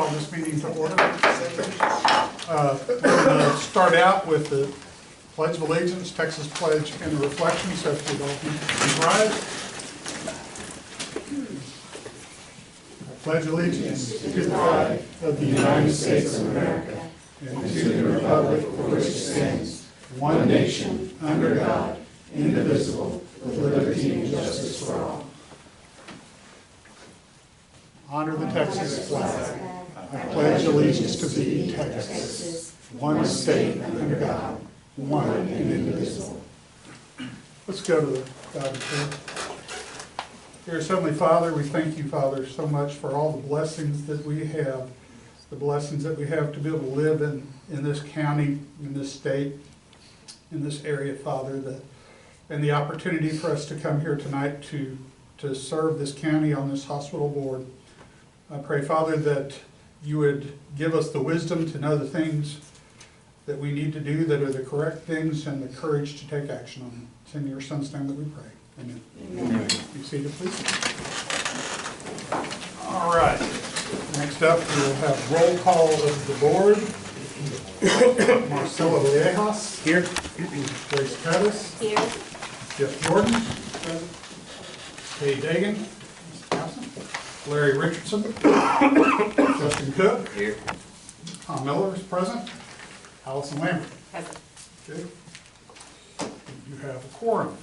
call this meeting to order. We're going to start out with the Pledge of Allegiance, Texas Pledge, and the reflection. So if you'd all please rise. I pledge allegiance to the flag of the United States of America and to the republic for which it stands, one nation, under God, indivisible, with liberty and justice for all. Honor the Texas flag. I pledge allegiance to thee, Texas, one state under God, one and indivisible. Let's go to the God in prayer. Dear Heavenly Father, we thank you, Father, so much for all the blessings that we have, the blessings that we have to be able to live in this county, in this state, in this area, Father, and the opportunity for us to come here tonight to serve this county on this hospital board. I pray, Father, that you would give us the wisdom to know the things that we need to do that are the correct things and the courage to take action on them. It's in your Son's name that we pray. Amen. Amen. Be seated, please. All right. Next up, we will have roll call of the board. Marcelo Villegas. Here. Grace Pettis. Here. Jeff Jordan. Present. Kay Dagan. Absent. Larry Richardson. Justin Cook. Here. Tom Miller is present. Allison Lambert. Present. Okay. You have a quorum.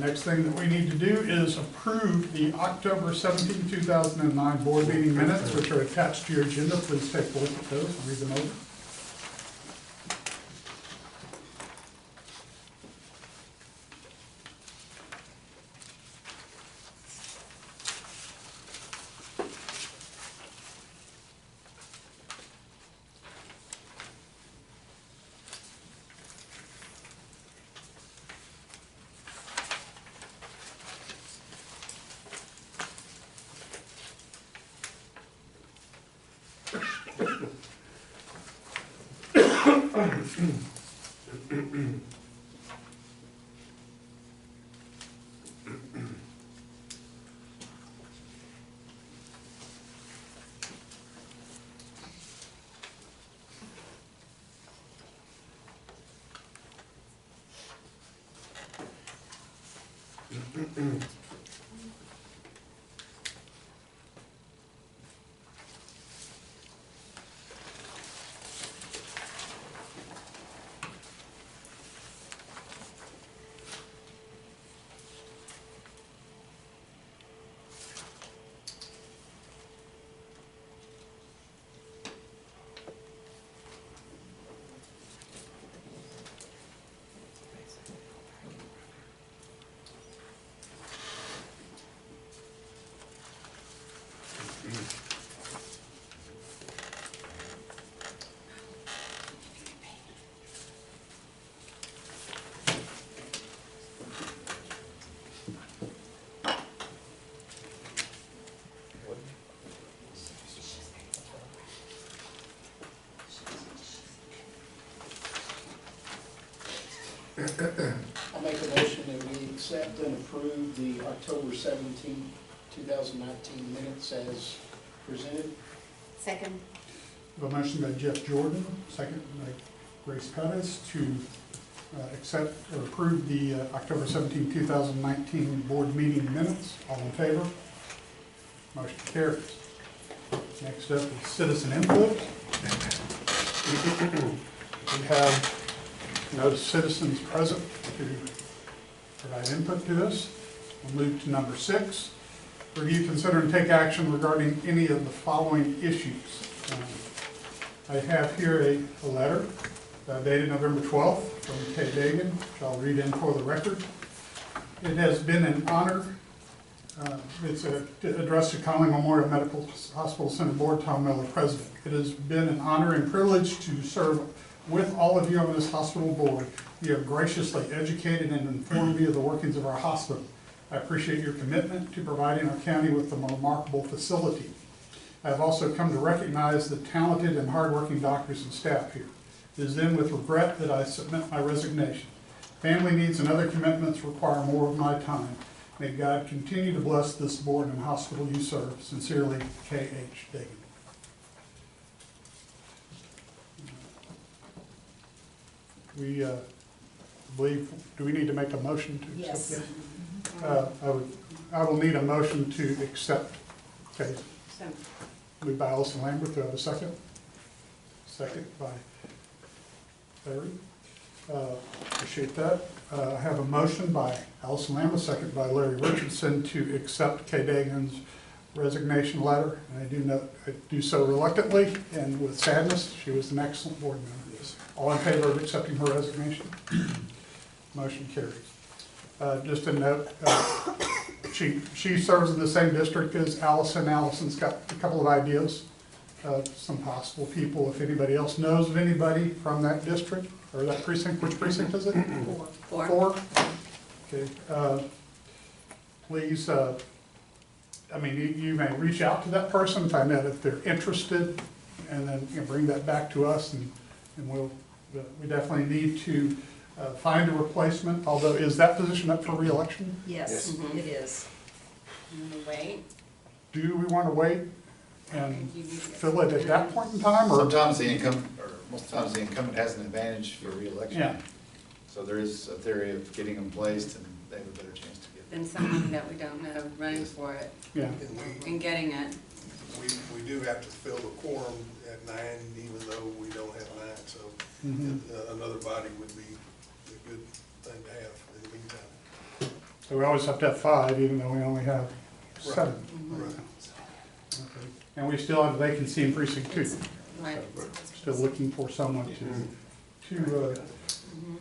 Next thing that we need to do is approve the October 17, 2009 board meeting minutes, which are attached to your agenda. Please take a look at those and read them over. I'll make a motion that we accept and approve the October 17, 2019 minutes as presented. Second. We have a motion by Jeff Jordan, second by Grace Pettis to accept or approve the October 17, 2019 board meeting minutes. All in favor? Motion carries. Next up is citizen input. We have no citizens present to provide input to this. We'll move to number 6. Review, consider, and take action regarding any of the following issues. I have here a letter dated November 12th from Kay Dagan, which I'll read in for the record. It has been an honor. It's addressed to Conley Memorial Medical Hospital Center Board, Tom Miller, President. It has been an honor and privilege to serve with all of you on this hospital board. You have graciously educated and informed me of the workings of our hospital. I appreciate your commitment to providing our county with a remarkable facility. I have also come to recognize the talented and hardworking doctors and staff here. It is then with regret that I submit my resignation. Family needs and other commitments require more of my time. May God continue to bless this board and hospital you serve. Sincerely, K.H. Dagan. we believe, do we need to make a motion to Yes. accept this? I will need a motion to accept. Okay, So, moved by Allison Lambert, do I have a second? Second by Larry. Appreciate that. I have a motion by Allison Lambert, second by Larry Richardson to accept Kay Dagan's resignation letter. And I do so reluctantly and with sadness. She was an excellent board member. All in favor of accepting her resignation? Motion carries. Just a note, she serves in the same district as Allison. Allison's got a couple of ideas, some possible people. If anybody else knows of anybody from that district or that precinct, which precinct is it? Four. Okay. Please, you may reach out to that person, find out if they're interested, and then bring that back to us, and we definitely need to find a replacement. Although, is that position up for re-election? yes, it is. Wait. Do we want to wait and fill it at that point in time, or? Sometimes the incumbent, or most times the incumbent has an advantage for reelection. Yeah. So there is a theory of getting them placed and they have a better chance to get. Then someone that we don't know running for it Yeah. and getting it. We do have to fill the quorum at 9, even though we don't have 9, so another body would be a good thing to have in the meantime. So we always have to have 5, even though we only have 7. Right. Okay. And we still have a vacancy in precinct 2. Right. Still looking for someone to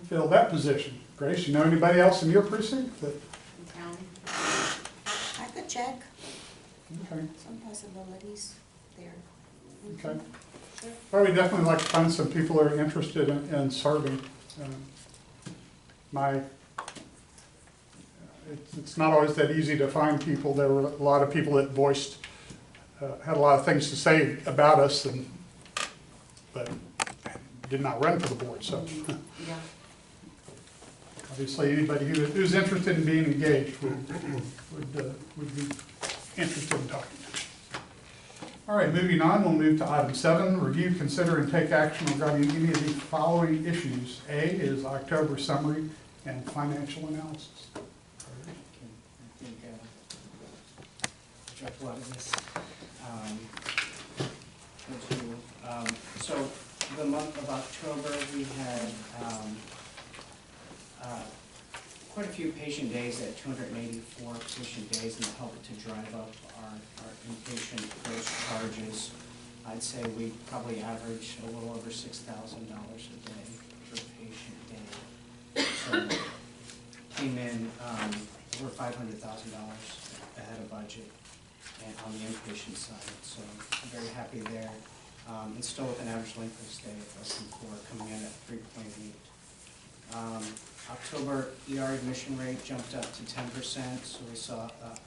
fill that position. Grace, you know anybody else in your precinct that? County. I could check Okay, some possibilities there. okay. Well, we definitely like to find some people that are interested in serving. It's not always that easy to find people. There were a lot of people that voiced, had a lot of things to say about us, but did not run for the board, so. Yeah. Obviously, anybody who's interested in being engaged would be interested in talking. All right, moving on, we'll move to item 7, review, consider, and take action regarding any of the following issues. A is October summary and financial analysis. I think dropped a lot of this. So the month of October, we had quite a few patient days at 284 patient days, and it helped to drive up our inpatient gross charges. I'd say we probably average a little over $6,000 a day per patient day. So came in over $500,000 ahead of budget and on the inpatient side, so I'm very happy there. And still with an average length of stay of less than 4, coming in at 3.8. October ER admission rate jumped up to 10%, so we saw a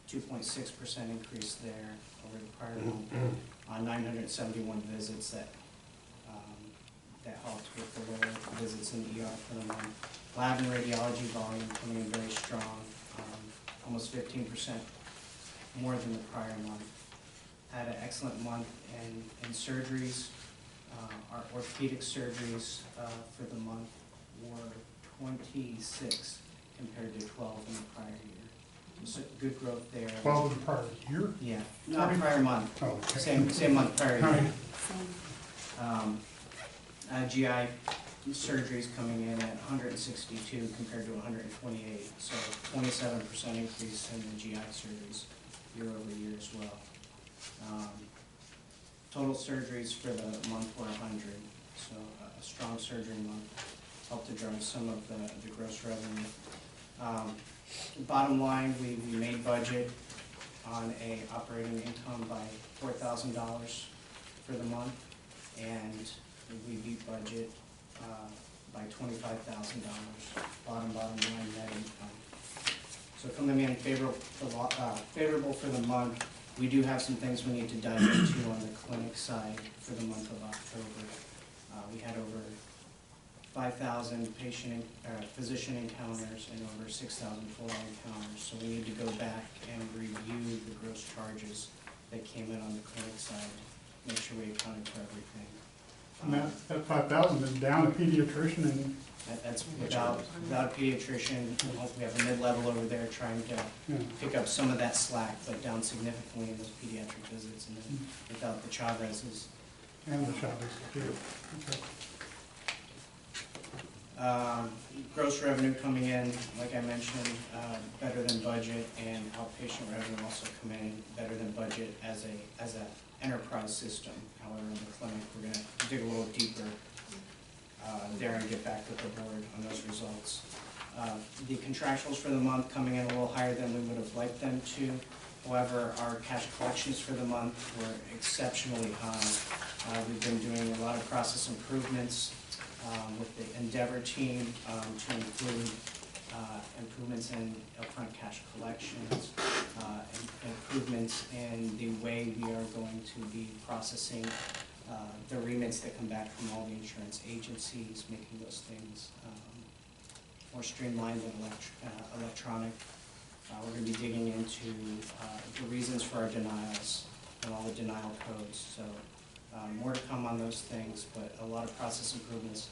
2.6% increase there over the prior month on 971 visits that helped with the lower visits in the ER for the month. Lab and radiology volume coming in very strong, almost 15% more than the prior month. Had an excellent month in surgeries. Our orthopedic surgeries for the month were 26 compared to 12 in the prior year. So good growth there. 12 in the prior year? Yeah, not prior month. Oh, okay. Same month prior All year. right. GI surgeries coming in at 162 compared to 128, so 27% increase in the GI surgeries year over year as well. Total surgeries for the month were 100, so a strong surgery month helped to drive some of the gross revenue. Bottom line, we made budget on a operating income by $4,000 for the month, and we beat budget by $25,000. Bottom line net income. So coming in favorable for the month. We do have some things we need to dive into on the clinic side for the month of October. We had over 5,000 physician encounters and over 6,000 full encounters. So we need to go back and review the gross charges that came in on the clinic side, make sure we accounted for everything. And that 5,000 is down a pediatrician and, That's without a pediatrician, we hope we have a mid-level over there trying to you know, pick up some of that slack, but down significantly in those pediatric visits, and then without the Chavez's. and the child is too. Okay. Gross revenue coming in, like I mentioned, better than budget, and outpatient revenue also coming in better than budget as a enterprise system. However, in the clinic, we're gonna dig a little deeper there and get back with the board on those results. The contractuals for the month coming in a little higher than we would have liked them to. However, our cash collections for the month were exceptionally high. We've been doing a lot of process improvements with the Endeavor team to include improvements in upfront cash collections, and improvements in the way we are going to be processing the remits that come back from all the insurance agencies, making those things more streamlined and electronic. We're going to be digging into the reasons for our denials and all the denial codes. So more to come on those things, but a lot of process improvements.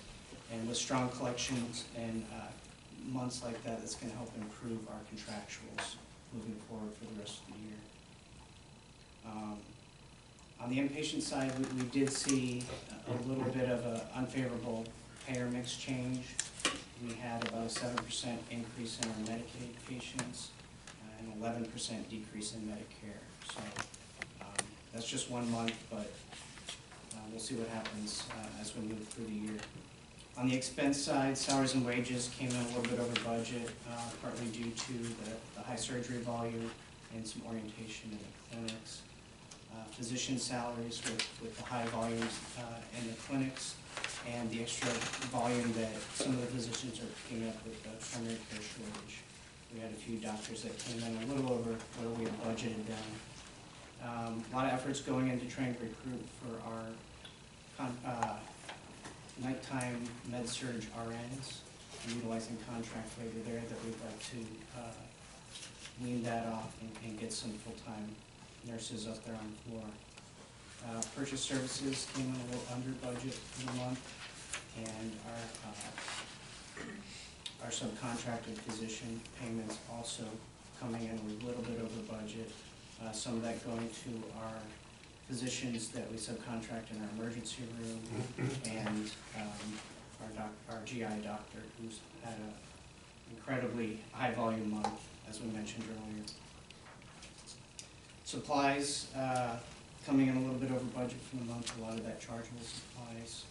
And with strong collections and months like that, it's going to help improve our contractuals moving forward for the rest of the year. On the inpatient side, we did see a little bit of an unfavorable payer mix change. We had about a 7% increase in our Medicaid patients and 11% decrease in Medicare. So that's just 1 month, but we'll see what happens as we move through the year. On the expense side, salaries and wages came in a little bit over budget, partly due to the high surgery volume and some orientation in the clinics. Physician salaries with the high volumes in the clinics and the extra volume that some of the physicians are picking up with the primary care shortage. We had a few doctors that came in a little over what we had budgeted them. A lot of efforts going into trying to recruit for our nighttime med-surg RNs, utilizing contract labor there that we'd like to wean that off and get some full-time nurses up there on the floor. Purchase services came in a little under budget for the month, and our subcontracted physician payments also coming in a little bit over budget. Some of that going to our physicians that we subcontract in our emergency room, and our GI doctor, who's had an incredibly high volume month, as we mentioned earlier. Supplies coming in a little bit over budget for the month, a lot of that chargeable supplies.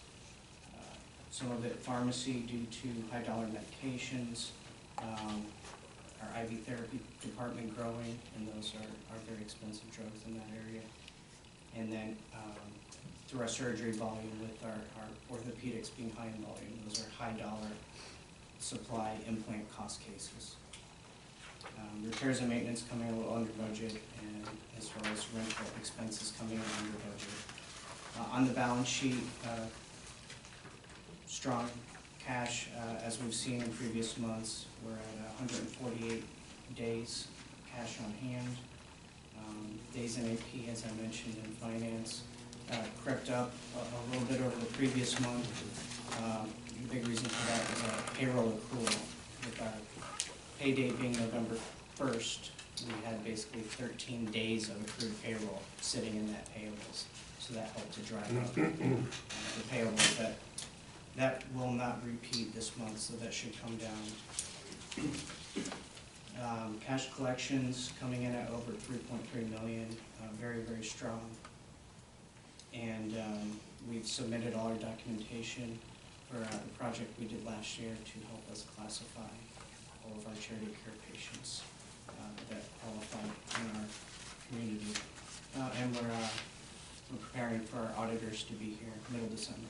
Some of it pharmacy due to high dollar medications. Our IV therapy department growing, and those are very expensive drugs in that area. And then through our surgery volume with our orthopedics being high in volume, those are high dollar supply implant cost cases. Repairs and maintenance coming a little under budget, and as far as rental expenses coming in under budget. On the balance sheet, strong cash, as we've seen in previous months. We're at 148 days cash on hand. Days in AP, as I mentioned, in finance, crept up a little bit over the previous month. The big reason for that is a payroll accrual. With our pay date being November 1st, we had basically 13 days of accrued payroll sitting in that payables. So that helped to drive up the payables. That will not repeat this month, so that should come down. Cash collections coming in at over 3.3 million, very, very strong. And we've submitted all our documentation for the project we did last year to help us classify all of our charity care patients that qualify in our community. And we're preparing for our auditors to be here middle December.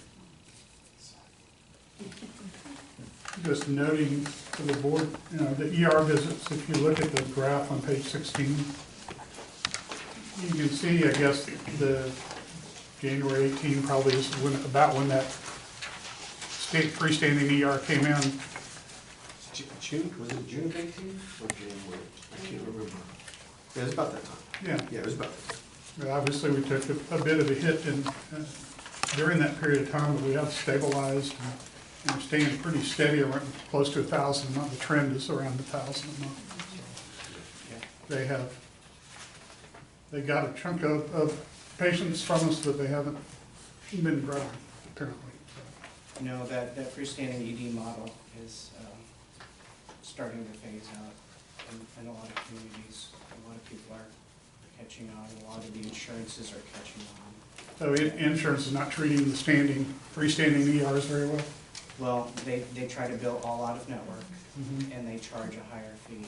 Just noting to the board, the ER visits, if you look at the graph on page 16, you can see, I guess, the January 18 probably is about when that state freestanding ER came in. June, was it June 18 or January? I can't remember. Yeah, it was about that time. Yeah. Yeah, it was about that time. But obviously, we took a bit of a hit in during that period of time that we have stabilized and are staying pretty steady around close to 1,000 a month. The trend is around 1,000 a month. They got a chunk of patients from us, but they haven't been growing, apparently. No, that freestanding ED model is starting to phase out in a lot of communities. A lot of people are catching on, a lot of the insurances are catching on. So insurance is not treating the freestanding ERs very well? Well, they try to bill all out of network, and they charge a higher fee,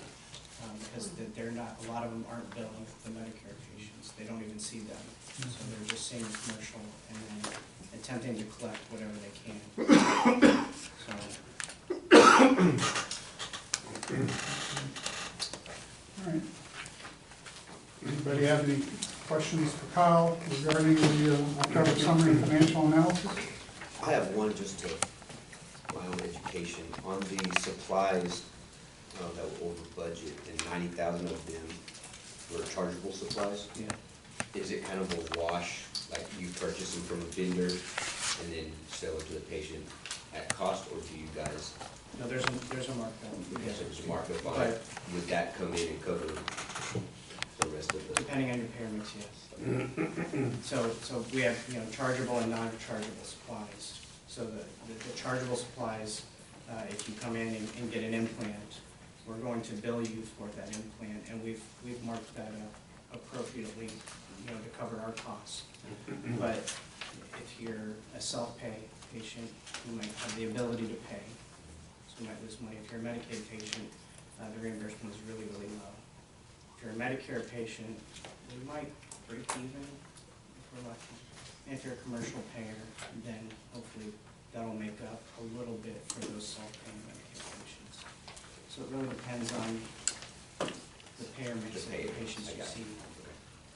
because they're not, a lot of them aren't billing the Medicare patients. They don't even see them. So they're just seeing the commercial and then attempting to collect whatever they can. All right. Anybody have any questions for Kyle regarding the October summary and financial analysis? I have one just to my own education on the supplies that were over budget, and 90,000 of them were chargeable supplies. Yeah. Is it kind of a wash, like you purchase them from a vendor and then sell it to the patient at cost, or do you guys? No, there's a markup. Yes, there's a markup on it. Would that come in and cover the rest of the? Depending on your payer mix, yes. So we have, chargeable and non-chargeable supplies. So the chargeable supplies, if you come in and get an implant, we're going to bill you for that implant, and we've marked that up appropriately, to cover our costs. But if you're a self-pay patient, you might have the ability to pay, so you might lose money. If you're a Medicaid patient, the reimbursement is really, really low. If you're a Medicare patient, you might break even if we're lucky. And if you're a commercial payer, then hopefully that'll make up a little bit for those self-paying Medicaid patients. So it really depends on the payer mix that the patients receive.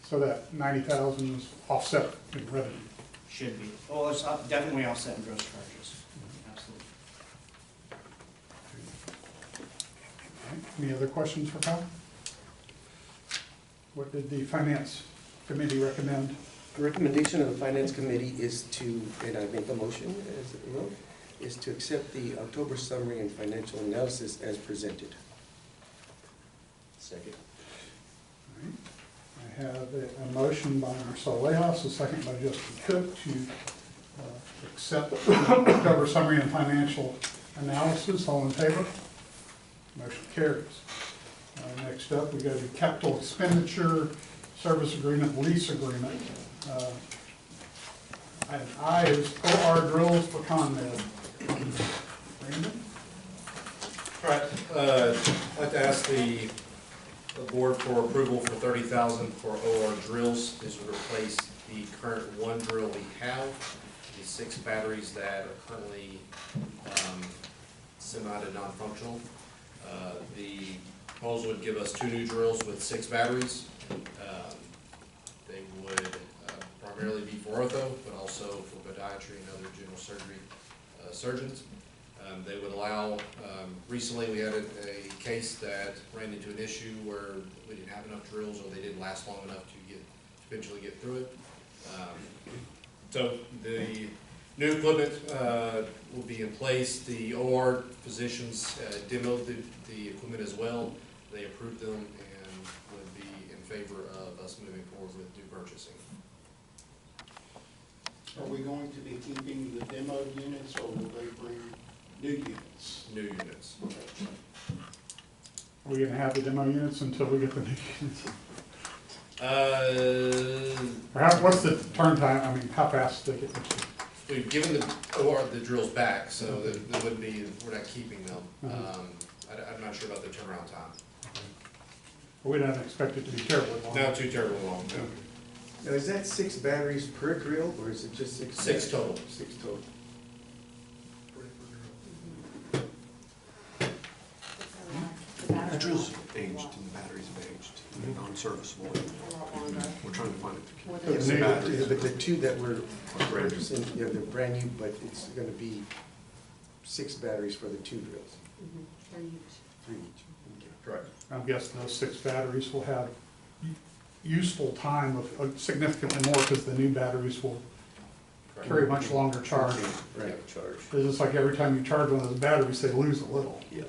So that 90,000 is offset in revenue? Should be. Well, it's definitely offset in gross charges. Absolutely. All right. Any other questions for Kyle? What did the finance committee recommend? The recommendation of the finance committee is to, and I make a motion as well, is to accept the October summary and financial analysis as presented. Second. All right. I have a motion by Marcel Lehos, a second by Justin Cook to accept the October summary and financial analysis. All in favor? Motion carries. Next up, we go to capital expenditure, service agreement, lease agreement. Item I is OR drills for ComMed. Brandon? All right, I'd like to ask the board for approval for $30,000 for OR drills. This would replace the current one drill we have, the 6 batteries that are currently semi to non-functional. The proposal would give us 2 new drills with 6 batteries. They would primarily be for ortho, but also for podiatry and other general surgery surgeons. They would allow, recently we had a case that ran into an issue where we didn't have enough drills or they didn't last long enough to eventually get through it. So the new equipment will be in place. The OR physicians demoed the equipment as well. They approved them and would be in favor of us moving forward with new purchasing. Are we going to be keeping the demo units, or will they bring new units? New units. Are we going to have the demo units until we get the new units? What's the turn time? I mean, how fast do they get them? We've given the OR the drills back, so that wouldn't be, we're not keeping them. I'm not sure about the turnaround time. We don't expect it to be terribly long. Not too terribly long, no. Now, is that 6 batteries per drill, or is it just 6? 6 total. 6 total. The drills have aged and the batteries have aged, and they're non-serviceable. We're trying to find it. So The batteries. the 2 that we're purchasing, yeah, they're brand new, but it's going to be 6 batteries for the 2 drills. 3 each. Correct. I'm guessing those 6 batteries will have useful time of significantly more because the new batteries will carry a much longer charge. Right. Charge. It's just like every time you charge one of those batteries, they lose a little. Yeah.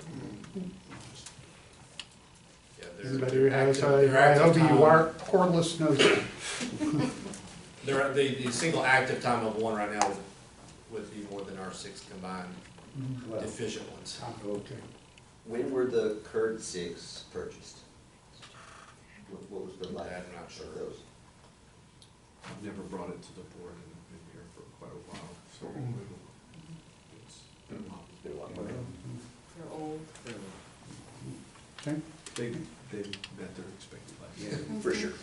Yeah, they're- Anybody who has they're a active Ryobi time- wire cordless knows it. the single active time of one right now would be more than our 6 combined Well, deficient ones. okay. When were the current 6 purchased? What was the life I'm not sure. of those? I've never brought it to the board and I've been here for quite a while, so it's been a while. It's been a while. They're old. Okay, They met their expected life. Yeah. For sure.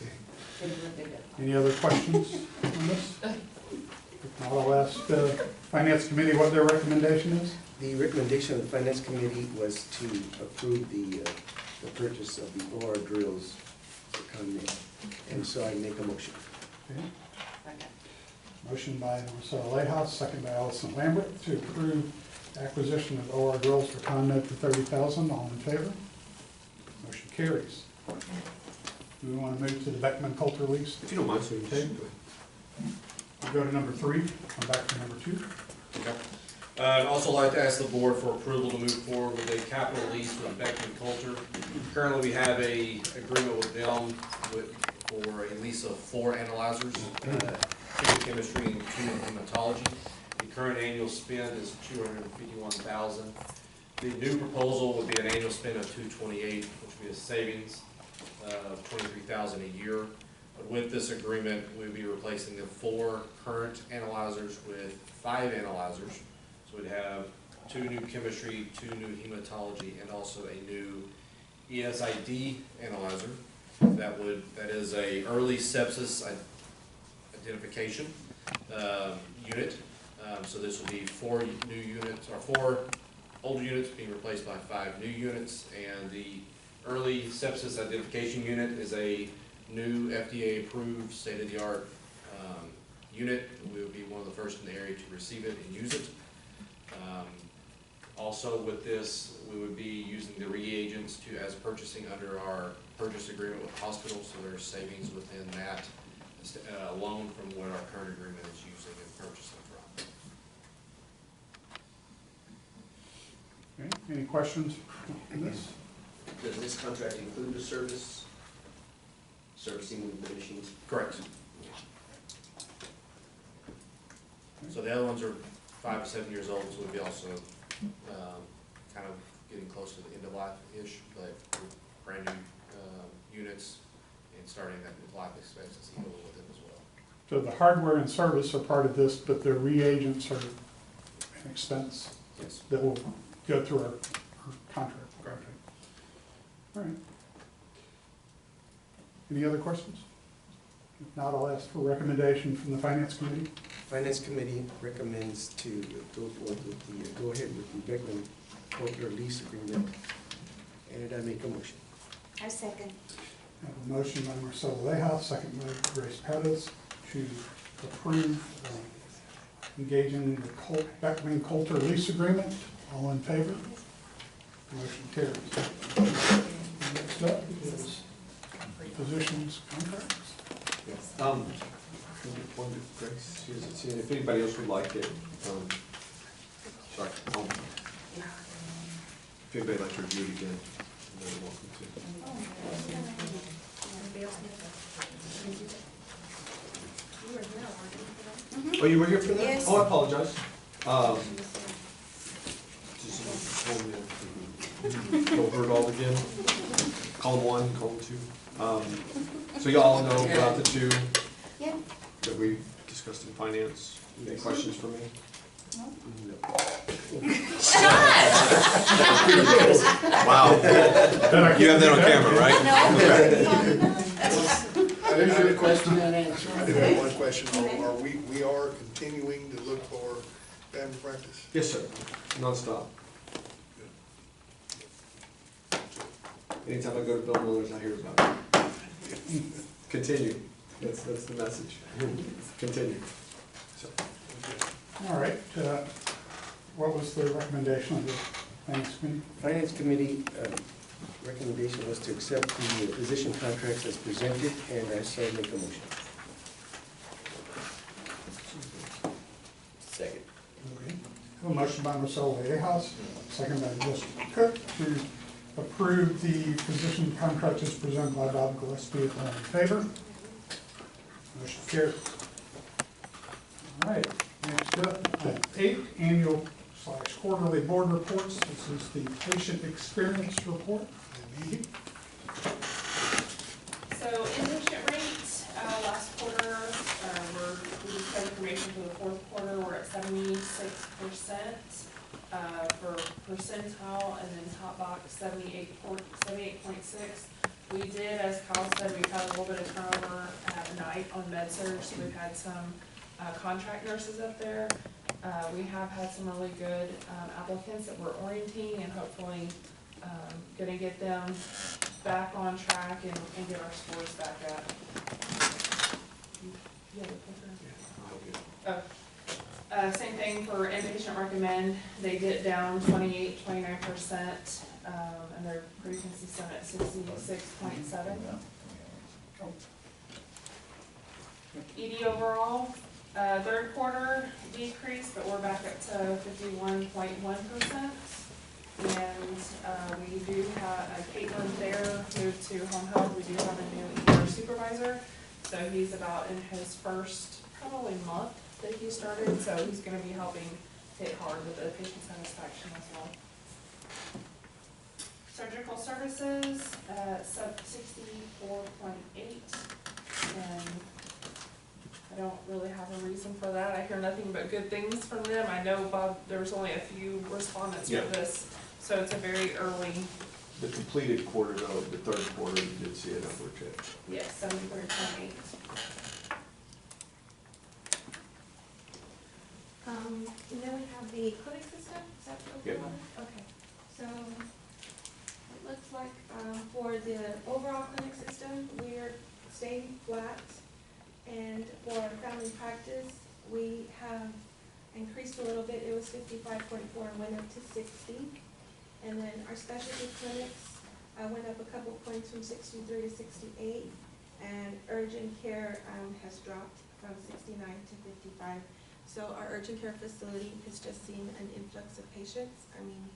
They did what they did. any other questions on this? If not, I'll ask the Finance Committee what their recommendation is. The recommendation of the Finance Committee was to approve the purchase of the OR drills for ComNet. And so I make a motion. Okay. Second. Motion by Marcella Layhouse, second by Allison Lambert, to approve acquisition of OR drills for ComNet for $30,000. All in favor? Motion carries. Do we want to move to the Beckman Coulter lease? If you don't mind, so you Okay. just go ahead. We'll go to number 3, come back to number 2. Okay. I'd also like to ask the board for approval to move forward with a capital lease with Beckman Coulter. Currently, we have a agreement with them for a lease of 4 analyzers, 2 in chemistry and 2 in hematology. The current annual spend is $251,000. The new proposal would be an annual spend of $228,000, which would be a savings of $23,000 a year. But with this agreement, we'd be replacing the 4 current analyzers with 5 analyzers. So we'd have 2 new chemistry, 2 new hematology, and also a new ESID analyzer. That is a early sepsis identification unit. So this will be 4 new units, or 4 older units being replaced by 5 new units. And the early sepsis identification unit is a new FDA-approved state-of-the-art unit. We will be one of the first in the area to receive it and use it. Also with this, we would be using the reagents as purchasing under our purchase agreement with hospitals, so there's savings within that alone from what our current agreement is using and purchasing from. Okay, any questions on this? Does this contract include the servicing the machines? Correct. So the other ones are 5 to 7 years old, so we'd be also kind of getting close to the end of life-ish, but brand new units and starting that life expectancy with them as well. So the hardware and service are part of this, but the reagents are an expense Yes. that will go through our contract. Correct. All right. Any other questions? If not, I'll ask for a recommendation from the Finance Committee. Finance Committee recommends to go forward with go ahead with the Beckman Coulter lease agreement. And I make a motion. I second. I have a motion by Marcelo Layhouse, second by Grace Pettis, to approve engaging in the Beckman Coulter lease agreement. All in favor? Motion carries. Next up is positions contracts. One to Grace, see if anybody else would like it, sorry, if anybody would like to review it again, you're very welcome to. Oh, you were here for that? Yes. Oh, I apologize. Go over it all again. Column 1, column 2. So y'all know about the 2 Yeah. that we discussed in finance. Any questions for me? No. Wow. You have that on camera, right? No. There's your question and answer. I do have one question. We are continuing to look for family practice? Yes, sir. Nonstop. Anytime I go to Bill Miller's, I hear about it. Continue. That's the message. Continue. So. All right, what was the recommendation of the Finance Committee? Finance Committee recommendation was to accept the position contracts as presented, and I so make a motion. Second. Okay. A motion by Ms. Olivas, second by Mr. Cook to approve the position contract as presented by Bob Gillespie. All in favor? Motion carries. All right, next up, 8, annual/quarterly board reports. This is the patient experience report. So inpatient rate, last quarter, we just got information for the fourth quarter, we're at 76%, for percentile, and then top box 78.6. We did, as Kyle said, we've had a little bit of turnover at night on med-surg, so we've had some contract nurses up there. We have had some really good applicants that we're orienting and hopefully gonna get them back on track and get our scores back up. You have a clicker? Oh. Same thing for inpatient recommend, they get down 29%, and they're pretty consistent at 66.7. ED overall, third quarter decreased, but we're back up to 51.1%. And we do have, Caitlin there moved to home health, we do have a new ER supervisor. So he's about in his first, probably month that he started, so he's gonna be helping hit hard with the patient satisfaction as well. Surgical services, sub 64.8, and I don't really have a reason for that. I hear nothing but good things from them. I know, Bob, there's only a few respondents for this, so it's a very early. The completed quarter though, the third quarter, you did see an upward tick. Yes, 73.8. And then we have the clinic system, is that what we're Yep. on? Okay, so it looks like, for the overall clinic system, we're staying flat. And for family practice, we have increased a little bit, it was 55.4 and went up to 60. And then our specialty clinics went up a couple points from 63 to 68. And urgent care has dropped from 69 to 55. So our urgent care facility has just seen an influx of patients. I mean,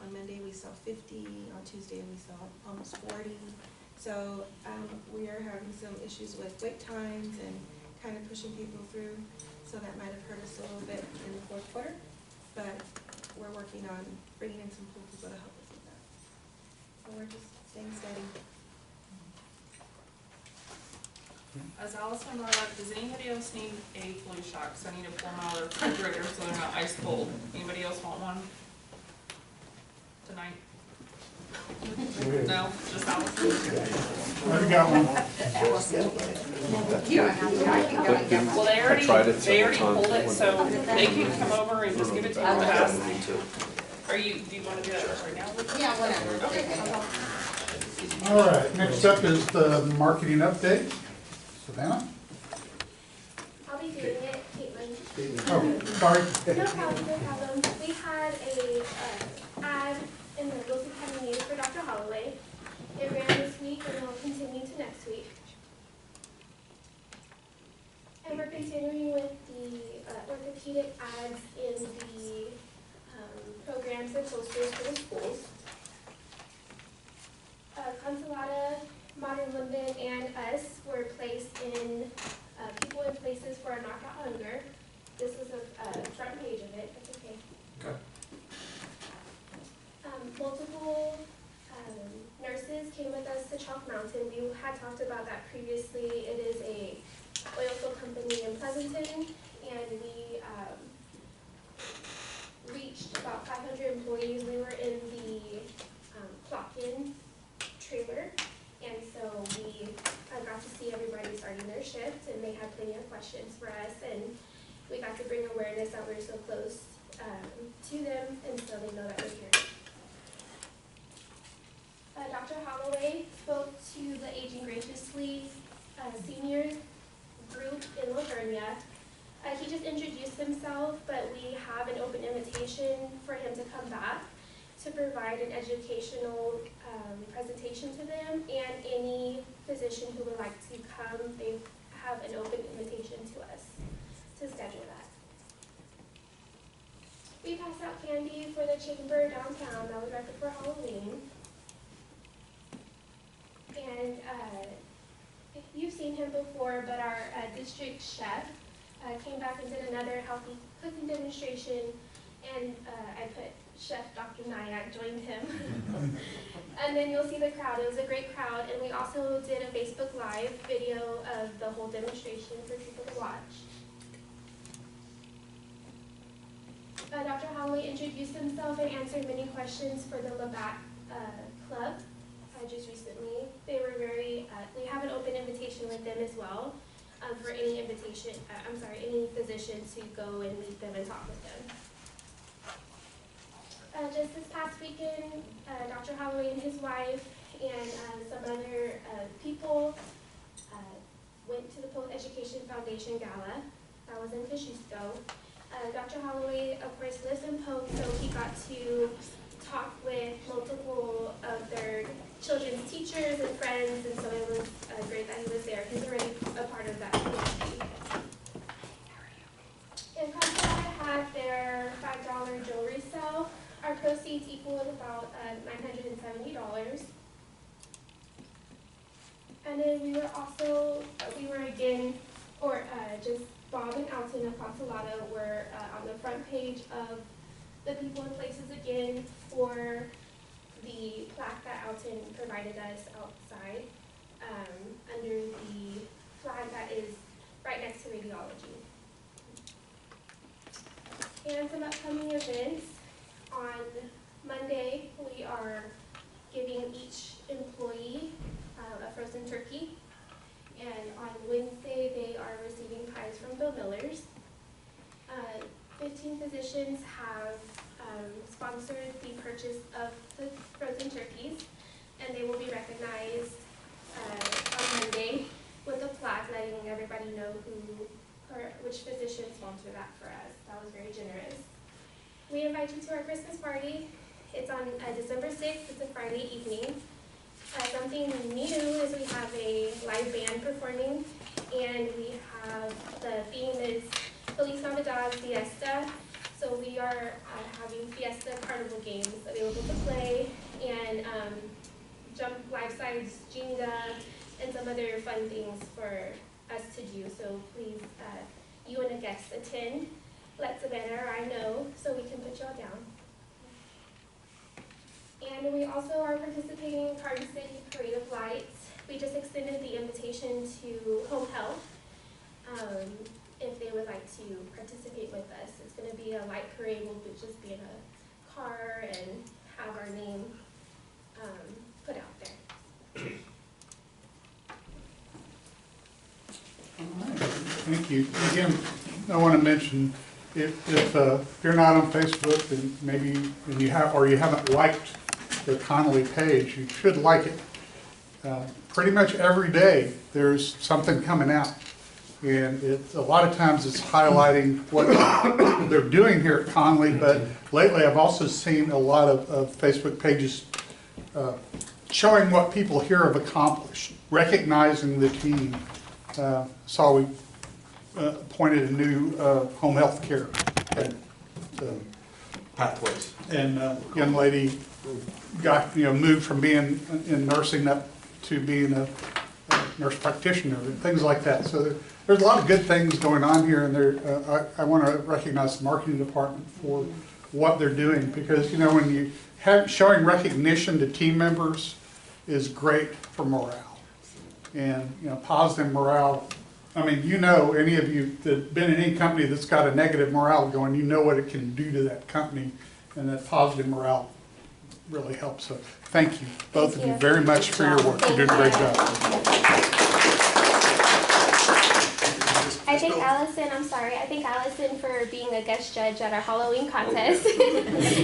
on Monday we saw 50, on Tuesday we saw almost 40. So we are having some issues with wait times and kind of pushing people through. So that might have hurt us a little bit in the fourth quarter, but we're working on bringing in some cool people to help us with that. So we're just staying steady. As Allison brought up, does anybody else need a flu shot? So I need to pull them out of the refrigerator so they're not ice cold. Anybody else want one tonight? No, just Allison? I've got one. You don't have to, I can go and get one. Well, they already several pulled times. it, so they can come over and just give it to you fast. Do you wanna do that right now? Yeah, whatever. Okay. All right, next up is the marketing update. Savannah? I'll be doing it, Caitlin. Oh, sorry. No problem, no problem. We had a ad in the Wilson County News for Dr. Holloway. It ran this week and will continue to next week. And we're continuing with the orthopedic ads in the programs and posters for the schools. Consolata, Modern Linden, and us were placed in People in Places for a Knockout Hunger. This is a front page of it, that's okay. Okay. Multiple nurses came with us to Chalk Mountain. We had talked about that previously. It is a oil field company in Pleasanton, and we reached about 500 employees. We were in the clock-in trailer, and so we got to see everybody starting their shift, and they had plenty of questions for us, and we got to bring awareness that we're so close to them, and so they know that we're here. Dr. Holloway spoke to the Aging Graciously senior group in Lavernia. He just introduced himself, but we have an open invitation for him to come back to provide an educational presentation to them, and any physician who would like to come, they have an open invitation to us to schedule that. passed out candy for the chamber downtown. That was right before Halloween. And you've seen him before, but our district chef came back and did another healthy cooking demonstration, and I put Chef Dr. Nyack joined him. And then you'll see the crowd. It was a great crowd, and we also did a Facebook Live video of the whole demonstration for people to watch. Dr. Holloway introduced himself and answered many questions for the Labatt Club just recently. They were very, we have an open invitation with them as well for any invitation, any physician to go and meet them and talk with them. Just this past weekend, Dr. Holloway and his wife and some other people went to the Post Education Foundation Gala. That was in Kosciuszko. Dr. Holloway, of course, lives in Polk, so he got to talk with multiple of their children's teachers and friends, and so it was great that he was there. He's already a part of that community. In Concord had their $5 jewelry sale. Our proceeds equaled about $970. And then just Bob and Alton of Consolado were on the front page of the People and Places again for the plaque that Alton provided us outside under the flag that is right next to radiology. And some upcoming events. On Monday, we are giving each employee a frozen turkey. And on Wednesday, they are receiving pies from Bill Miller's. 15 physicians have sponsored the purchase of the frozen turkeys, and they will be recognized on Monday with a plaque letting everybody know which physician sponsored that for us. That was very generous. We invite you to our Christmas party. It's on December 6th. It's a Friday evening. Something new is we have a live band performing, and we have, the theme is Feliz Navidad Fiesta. So we are having Fiesta carnival games available to play, and jump life-size Jenga, and some other fun things for us to do. So please, you and a guest attend. Let Savannah or I know so we can put y'all down. And we also are participating in Garden City Parade of Lights. We just extended the invitation to Home Health if they would like to participate with us. It's going to be a light parade. We'll just be in a car and have our name put out there. All right, thank you. Again, I want to mention, if you're not on Facebook, and maybe you haven't liked the Connolly page, you should like it. Pretty much every day there's something coming out, and a lot of times it's highlighting what they're doing here at Connolly, but lately I've also seen a lot of Facebook pages showing what people here have accomplished, recognizing the team. Saw we appointed a new home health care Pathways. and young lady got, moved from being in nursing up to being a nurse practitioner and things like that. So there's a lot of good things going on here, and I want to recognize the marketing department for what they're doing, because when you have showing recognition to team members is great for morale, and positive morale. I mean, any of you that have been in any company that's got a negative morale going, you know what it can do to that company, and that positive morale really helps. So thank you, both of you, very much for your work. You're doing a great job. I thank Allison for being a guest judge at our Halloween contest.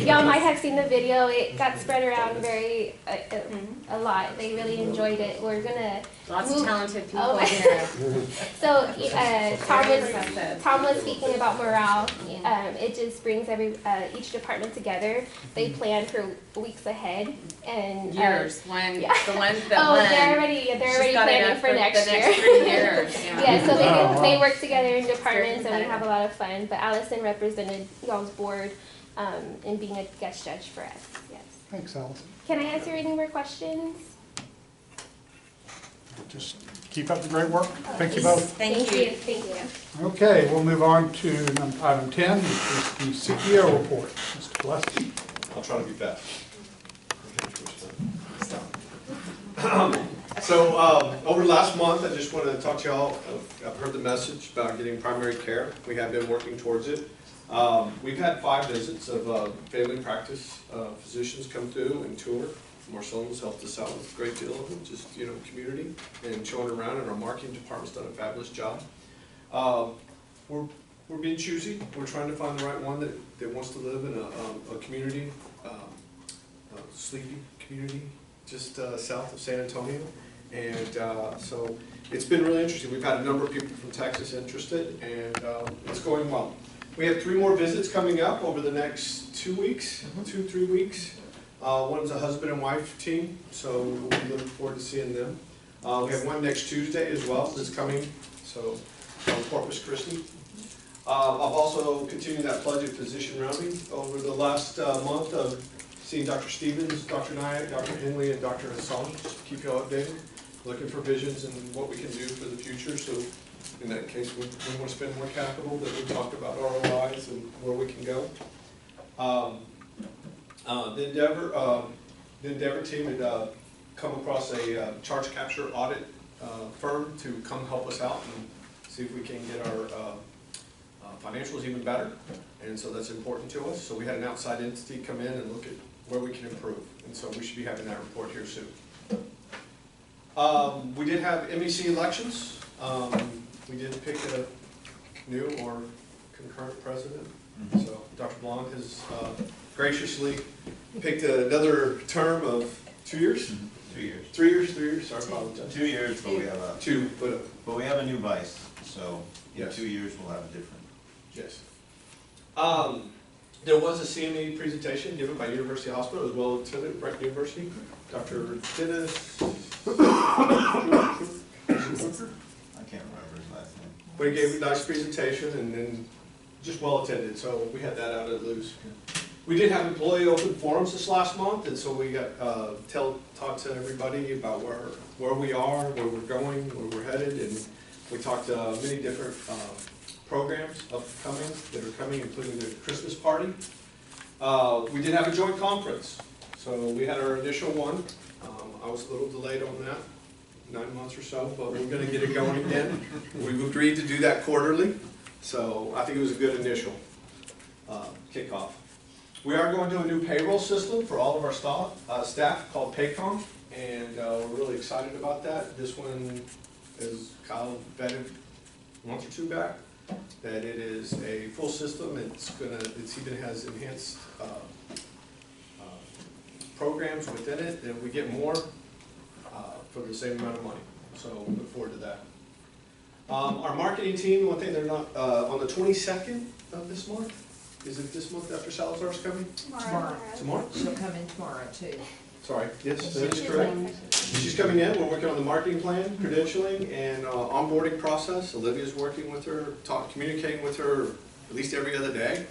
Y'all might have seen the video. It got spread around a lot. They really enjoyed it. We're gonna Lots of talented people Oh, here. So Tom was speaking about morale. It just brings each department together. They plan for weeks ahead and Years. The ones that they're already planning for next year. The next 3 years. Yeah, so they work together in departments, and we have a lot of fun. But Allison represented y'all's board and being a guest judge for us. Yes. Thanks, Allison. Can I answer any more questions? Just keep up the great work. Thank you both. Thank you. Thank you. Okay, we'll move on to item 10, which is the CEO report. Mr. Gillespie. I'll try to be fast. So, over the last month, I just wanted to talk to y'all. I've heard the message about getting primary care. We have been working towards it. We've had 5 visits of family practice physicians come through and tour. Marcelo's helped us out with a great deal of it, just, community and showing around, and our marketing department's done a fabulous job. We're being choosy. We're trying to find the right one that wants to live in a community, a sleepy community, just south of San Antonio. And so it's been really interesting. We've had a number of people from Texas interested, and it's going well. We have 3 more visits coming up over the next 2 weeks, 2-3 weeks. One's a husband and wife team, so we'll be looking forward to seeing them. We have one next Tuesday as well that's coming, so from Corpus Christi. I've also continued that pledge of physician rounding over the last month of seeing Dr. Stevens, Dr. Nyack, Dr. Henley, and Dr. Hassan, just to keep you all updated, looking for visions and what we can do for the future. So in that case, we want to spend more capital, that we talked about ROIs and where we can go. The Endeavor team had come across a charge capture audit firm to come help us out and see if we can get our financials even better, and so that's important to us. So we had an outside entity come in and look at where we can improve, and so we should be having that report here soon. We did have MAC elections. We did pick a new or concurrent president. So Dr. Blond has graciously picked another term of 2 years? 3 years. 3 years, 3 years, sorry, I apologize. 2 years, but we have a... 2, but we have a new vice, so in yes. 2 years we'll have a different... Yes. There was a CME presentation given by University Hospital as well as attended Breck University. Dr. Dennis... I can't remember his last name. But he gave a nice presentation and then just well attended, so we had that out at Lewis. We did have employee open forums this last month, and so we got talked to everybody about where we are, where we're going, where we're headed, and we talked to many different programs upcoming that are coming, including the Christmas party. We did have a joint conference, so we had our initial one. I was a little delayed on that, 9 months or so, but we're going to get it going again. We've agreed to do that quarterly, so I think it was a good initial kickoff. We are going to a new payroll system for all of our staff called Paycom, and we're really excited about that. This one, as Kyle vetted a month or 2 back, that it is a full system. It even has enhanced programs within it, and we get more for the same amount of money. So we look forward to that. Our marketing team, one thing, they're not on the 22nd of this month. Is it this month after Salazar's coming? Tomorrow. Tomorrow? She'll come in tomorrow too. Sorry, yes, that is correct. She's coming in. We're working on the marketing plan, credentialing, and onboarding process. Olivia's working with her, communicating with her at least every other day,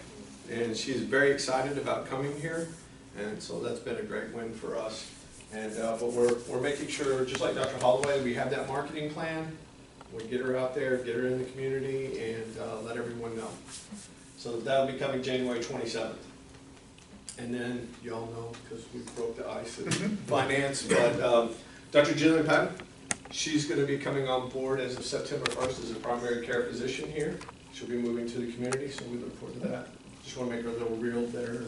and she's very excited about coming here, and so that's been a great win for us. And but we're making sure, just like Dr. Holloway, we have that marketing plan. We get her out there, get her in the community, and let everyone know. So that'll be coming January 27th. And then, you all know, because we broke the ice in finance, but Dr. Jillian Patton, she's going to be coming on board as of September 1st as a primary care physician here. She'll be moving to the community, so we look forward to that. Just want to make her a little reel there.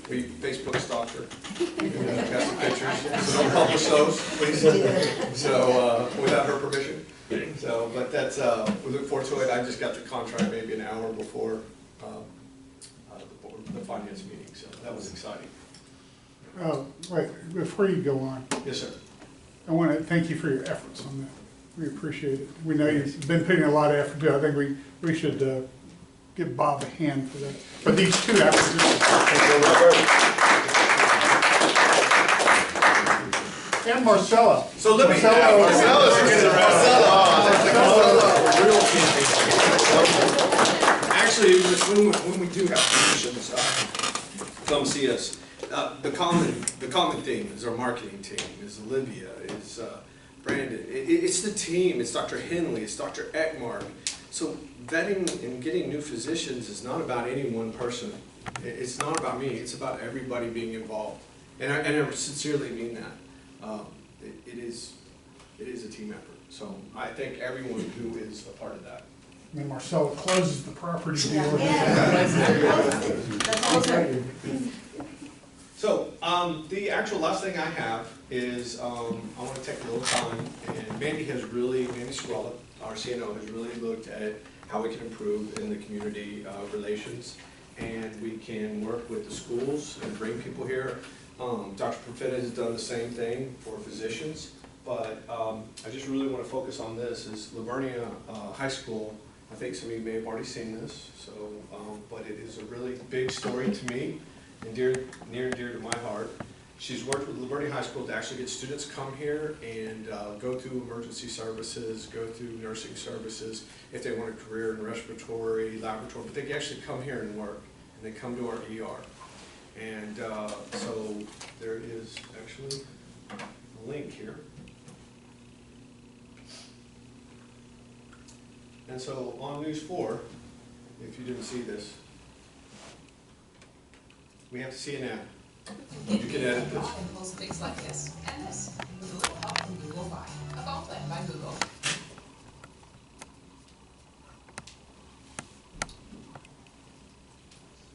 We Facebook stalked her. Got some pictures, so don't publish those, please. So, without her permission. So, but that's, we look forward to it. I just got the contract maybe an hour before the finance meeting, so that was exciting. Wait, before you go on. Yes, sir. I want to thank you for your efforts on that. We appreciate it. We know you've been putting a lot of effort to it. I think we should give Bob a hand for that. For these 2 acquisitions. And Marcella. So let me, actually, when we do have positions, come see us. The common theme is our marketing team, is Olivia, is Brandon. It's the team, it's Dr. Henley, it's Dr. Ekmark. So vetting and getting new physicians is not about any one person. It's not about me, it's about everybody being involved. And I sincerely mean that. It is a team effort. So I thank everyone who is a part of that. When Marcella closes the property deal. So, the actual last thing I have is, I want to take a little time, and Mandy Squella, our CNO, has really looked at how we can improve in the community relations, and we can work with the schools and bring people here. Dr. Profita has done the same thing for physicians, but I just really want to focus on this, is Livonia High School. I think some of you may have already seen this, so, but it is a really big story to me and near and dear to my heart. She's worked with Livonia High School to actually get students come here and go through emergency services, go through nursing services, if they want a career in respiratory, laboratory, but they can actually come here and work, and they come to our ER. And so there is actually a link here. And so on News 4, if you didn't see this, we have to see an ad. You can edit this. And post things like this and this. Google Help and Google Fi. A phone plan by Google.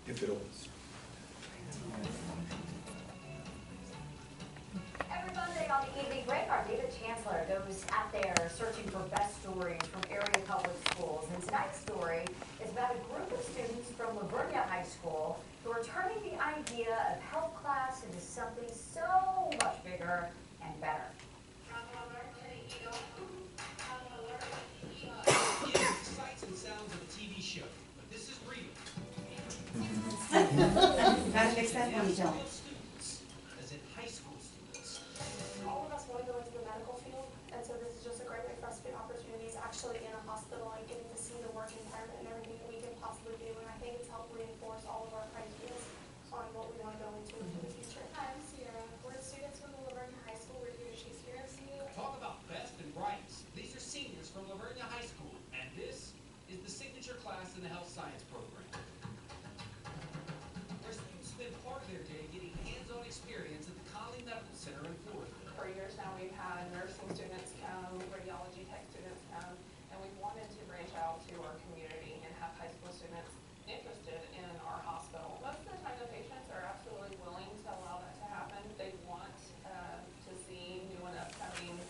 If it opens. Every Monday on the Evening Radar, David Chancellor goes out there searching for best stories from area public schools. And tonight's story is about a group of students from Livonia High School who are turning the idea of health class into something so much bigger and better. Sights and sounds of a TV show, but this is real. Gotta fix that one, Joe. As in high school students. All of us want to go into the medical field, and so this is just a great way for us to get opportunities actually in a hospital and getting to see the work environment and everything that we can possibly do. And I think it's helped reinforce all of our ideas on what we want to go into the future. Hi, I'm Sierra. We're students from Livonia High School. We're here. She's here. See you. Talk about best and brightest. These are seniors from Livonia High School, and this is the signature class in the health science program. Where students spend part of their day getting hands-on experience at the Conley Medical Center in Florida. For years now, we've had nursing students come, radiology tech students come, and we've wanted to branch out to our community and have high school students interested in our hospital. Most of the time, the patients are absolutely willing to allow that to happen. They want to see new and upcoming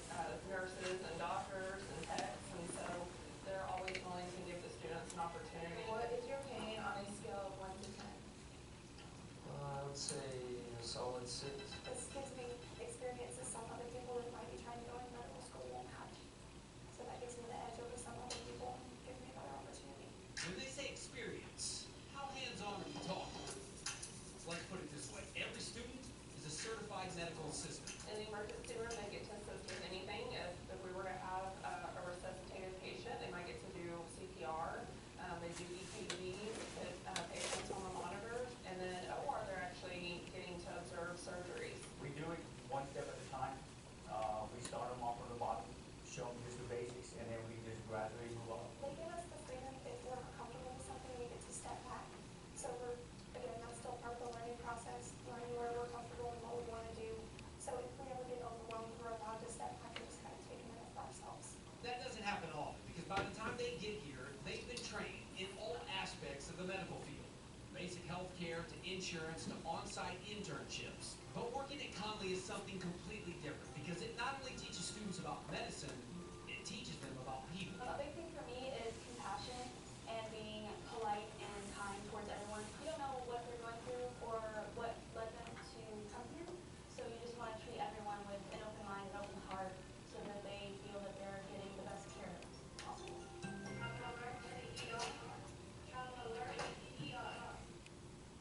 nurses and doctors and techs, and so they're always willing to give the students an opportunity. What is your opinion on a scale of 1 to 10? I would say a solid 6. This gives me experiences some other people that might be trying to go into medical school won't have. So that gives me the edge over some other people and gives me another opportunity. When they say experience, how hands-on are you talking? Let's put it this way. Every student is a certified medical assistant. In the emergency room, they get to assist with anything. If we were to have a resuscitated patient, they might get to do CPR. They do EKGs, put patients on the monitors, and then OR, they're actually getting to observe surgeries. We do it one step at a time. We start them off from the bottom, show them just the basics, and then we just gradually move on. They give us the freedom if we're not comfortable with something, we get to step back. So we're, again, that's still part of the learning process, learning where we're comfortable and what we want to do. So if we ever get overwhelmed, we're allowed to step back and just kind of take a minute for ourselves. That doesn't happen often, because by the time they get here, they've been trained in all aspects of the medical field. Basic health care to insurance to on-site internships. But working at Conley is something completely different, because it not only teaches students about medicine, it teaches them about people. A big thing for me is compassion and being polite and kind towards everyone. You don't know what they're going through or what led them to come here, so you just want to treat everyone with an open mind and open heart so that they feel that they're getting the best care possible.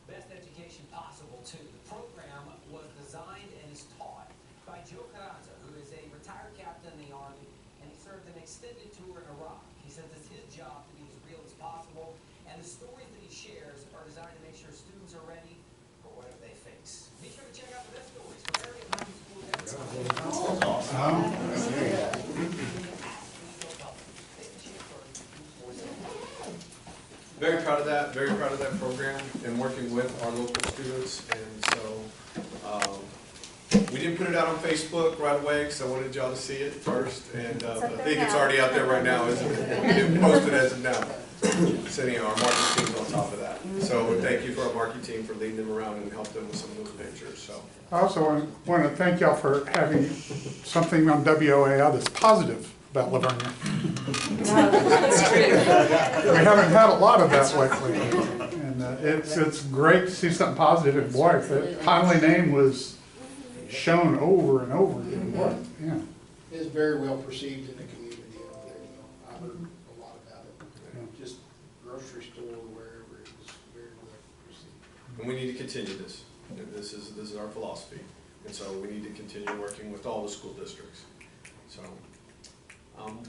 Best education possible, too. The program was designed and is taught by Joe Carranza, who is a retired captain in the Army, and he served an extended tour in Iraq. He says it's his job to be as real as possible, and the stories that he shares are designed to make sure students are ready for whatever Very proud of that, very proud of that program and working with our local students. And so, we didn't put it out on Facebook right away because I wanted y'all to see it first. And I think it's already out there right now, isn't it? We didn't post it as of now. So anyhow, our marketing team's on top of that. So thank you for our marketing team for leading them around and help them with some of those pictures, so. I also want to thank y'all for having something on WOAI that's positive about Livonia. We haven't had a lot of that lately. And it's great to see something positive. And boy, the Conley name was shown over and over again. Boy, yeah. It is very well perceived in the community over there. I heard a lot about it. Just grocery store, wherever, it was very well perceived. And we need to continue this. This is our philosophy. And so we need to continue working with all the school districts. So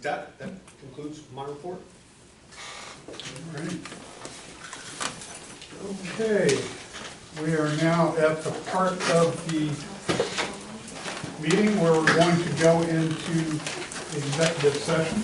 that concludes my report. Okay, we are now at the part of the meeting where we're going to go into executive session.